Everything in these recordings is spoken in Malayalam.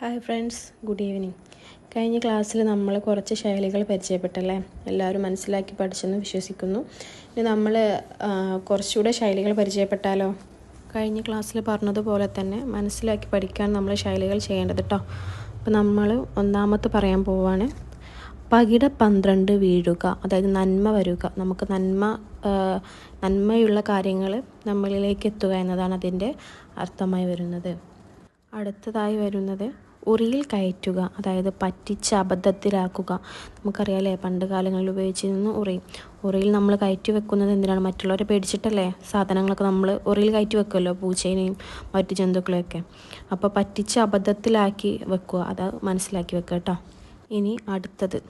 Hi friends, good evening. കഴിഞ്ഞ ക്ലാസ്സിൽ നമ്മൾ കുറച്ച് ശൈലികൾ പരിചയപ്പെട്ടല്ലേ? എല്ലാവരും മനസ്സിലാക്കി പഠിച്ചെന്ന് വിശ്വസിക്കുന്നു. ഇനി നമ്മൾ കുറച്ചുകൂടെ ശൈലികൾ പരിചയപ്പെട്ടാലോ? കഴിഞ്ഞ ക്ലാസ്സിൽ പറഞ്ഞതുപോലെ തന്നെ മനസ്സിലാക്കി പഠിക്കാൻ നമ്മൾ ശൈലികൾ ചെയ്യേണ്ടത് കേട്ടോ. അപ്പോൾ നമ്മൾ ഒന്നാമത്തെ പറയാൻ പോവാണ്. പകിട 12 വീഴുക, അതായത് നന്മ വരുക. നമുക്ക് നന്മയുള്ള കാര്യങ്ങൾ നമ്മളിലേക്ക് എത്തുക എന്നതാണ് അതിൻ്റെ അർത്ഥമായി വരുന്നത്. അടുത്തതായി വരുന്നത് ഉറിയിൽ കയറ്റുക, അതായത് പറ്റിച്ച് അബദ്ധത്തിലാക്കുക. നമുക്കറിയാമല്ലേ, പണ്ട് കാലങ്ങളിൽ ഉപയോഗിച്ചിരുന്നു ഉറിയിൽ നമ്മൾ കയറ്റി വെക്കുന്നത് എന്തിനാണ്? മറ്റുള്ളവരെ പേടിച്ചിട്ടല്ലേ? സാധനങ്ങളൊക്കെ നമ്മൾ ഉറിയിൽ കയറ്റി വെക്കുമല്ലോ, പൂച്ചേനെയും മറ്റു ജന്തുക്കളെയൊക്കെ. അപ്പോൾ പറ്റിച്ച് അബദ്ധത്തിലാക്കി വെക്കുക, അത് മനസ്സിലാക്കി വെക്കുക കേട്ടോ. ഇനി അടുത്തത്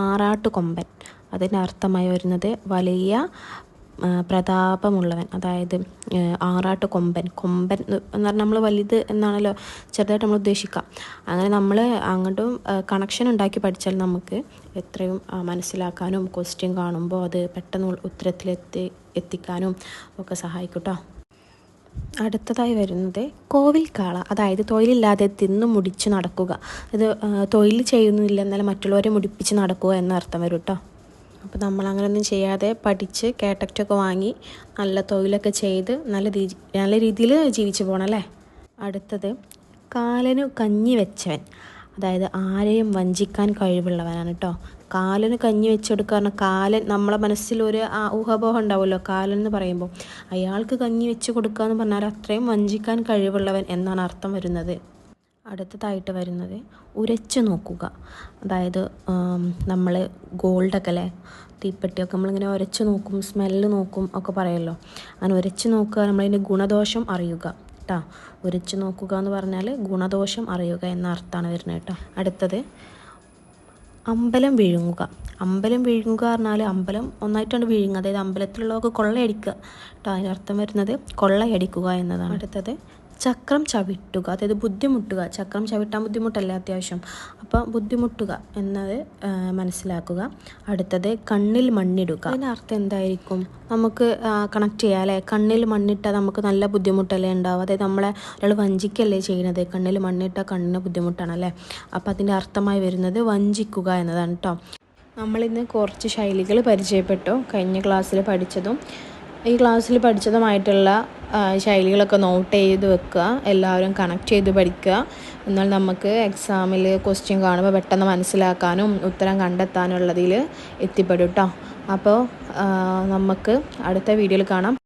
ആറാട്ടുകൊമ്പൻ. അതിൻ്റെ അർത്ഥമായി വരുന്നത് വലിയ പ്രതാപമുള്ളവൻ, അതായത് ആറാട്ടുകൊമ്പൻ. കൊമ്പൻ എന്ന് പറഞ്ഞാൽ നമ്മൾ വലുത് എന്നാണല്ലോ ചെറുതായിട്ട് നമ്മൾ ഉദ്ദേശിക്കാം. അങ്ങനെ നമ്മൾ അങ്ങോട്ടും കണക്ഷൻ ഉണ്ടാക്കി പഠിച്ചാൽ നമുക്ക് എത്രയും മനസ്സിലാക്കാനും ക്വസ്റ്റ്യൻ കാണുമ്പോൾ അത് പെട്ടെന്ന് എത്തിക്കാനും ഒക്കെ സഹായിക്കും കേട്ടോ. അടുത്തതായി വരുന്നത് കോവിൽ കാള, അതായത് തൊഴിലില്ലാതെ തിന്നു മുടിച്ച് നടക്കുക. ഇത് തൊഴിൽ ചെയ്യുന്നില്ല എന്നാലും മറ്റുള്ളവരെ മുടിപ്പിച്ച് നടക്കുക എന്നർത്ഥം വരും കേട്ടോ. അപ്പോൾ നമ്മൾ അങ്ങനെയൊന്നും ചെയ്യാതെ പഠിച്ച് കേട്ടക്റ്റൊക്കെ വാങ്ങി നല്ല തൊഴിലൊക്കെ ചെയ്ത് നല്ല രീതിയിൽ ജീവിച്ചു പോകണം അല്ലേ. അടുത്തത് കാലനു കഞ്ഞി വെച്ചവൻ, അതായത് ആരെയും വഞ്ചിക്കാൻ കഴിവുള്ളവനാണ് കേട്ടോ. കാലന് കഞ്ഞി വെച്ച് കൊടുക്കുക പറഞ്ഞാൽ കാലൻ, നമ്മളെ മനസ്സിലൊരു ഊഹാപോഹം ഉണ്ടാവുമല്ലോ കാലൻ എന്ന് പറയുമ്പോൾ. അയാൾക്ക് കഞ്ഞി വെച്ച് കൊടുക്കുക എന്ന് പറഞ്ഞാൽ അത്രയും വഞ്ചിക്കാൻ കഴിവുള്ളവൻ എന്നാണ് അർത്ഥം വരുന്നത്. അടുത്തതായിട്ട് വരുന്നത് ഉരച്ചു നോക്കുക, അതായത് നമ്മൾ ഗോൾഡൊക്കെ അല്ലേ, തീപ്പെട്ടിയൊക്കെ നമ്മളിങ്ങനെ ഉരച്ച് നോക്കും, സ്മെല്ല് നോക്കും ഒക്കെ പറയുമല്ലോ. അങ്ങനെ ഉരച്ച് നോക്കുക, നമ്മളതിൻ്റെ ഗുണദോഷം അറിയുക കേട്ടോ. ഉരച്ച് നോക്കുക എന്ന് പറഞ്ഞാൽ ഗുണദോഷം അറിയുക എന്ന അർത്ഥമാണ് വരുന്നത് കേട്ടോ. അടുത്തത് അമ്പലം വിഴുങ്ങുക. അമ്പലം വിഴുങ്ങുക പറഞ്ഞാൽ അമ്പലം ഒന്നായിട്ടാണ് വിഴുങ്ങുക, അതായത് അമ്പലത്തിലുള്ളവർക്ക് കൊള്ളയടിക്കുക കേട്ടോ. അതിനർത്ഥം വരുന്നത് കൊള്ളയടിക്കുക എന്നതാണ്. അടുത്തത് ചക്രം ചവിട്ടുക, അതായത് ബുദ്ധിമുട്ടുക. ചക്രം ചവിട്ടാൻ ബുദ്ധിമുട്ടല്ലേ അത്യാവശ്യം, അപ്പോൾ ബുദ്ധിമുട്ടുക എന്നത് മനസ്സിലാക്കുക. അടുത്തത് കണ്ണിൽ മണ്ണിടുക. അതിൻ്റെ അർത്ഥം എന്തായിരിക്കും? നമുക്ക് കണക്ട് ചെയ്യാം അല്ലേ. കണ്ണിൽ മണ്ണിട്ടാൽ നമുക്ക് നല്ല ബുദ്ധിമുട്ടല്ലേ ഉണ്ടാവും, അതായത് നമ്മളെ ഒരാൾ വഞ്ചിക്കല്ലേ ചെയ്യുന്നത്. കണ്ണിൽ മണ്ണിട്ടാൽ കണ്ണിന് ബുദ്ധിമുട്ടാണല്ലേ. അപ്പോൾ അതിൻ്റെ അർത്ഥമായി വരുന്നത് വഞ്ചിക്കുക എന്നതാണ് കേട്ടോ. നമ്മളിന്ന് കുറച്ച് ശൈലികൾ പരിചയപ്പെട്ടു, കഴിഞ്ഞ ക്ലാസ്സിൽ പഠിച്ചതും ഈ ക്ലാസ്സിൽ പഠിച്ചതുമായിട്ടുള്ള ശൈലികളൊക്കെ നോട്ട് ചെയ്ത് വെക്കുക, എല്ലാവരും കണക്ട് ചെയ്ത് പഠിക്കുക. എന്നാൽ നമുക്ക് എക്സാമിൽ ക്വസ്റ്റ്യൻ കാണുമ്പോൾ പെട്ടെന്ന് മനസ്സിലാക്കാനും ഉത്തരം കണ്ടെത്താനും ഉള്ളതിൽ എത്തിപ്പെടും കേട്ടോ. അപ്പോൾ നമുക്ക് അടുത്ത വീഡിയോയിൽ കാണാം.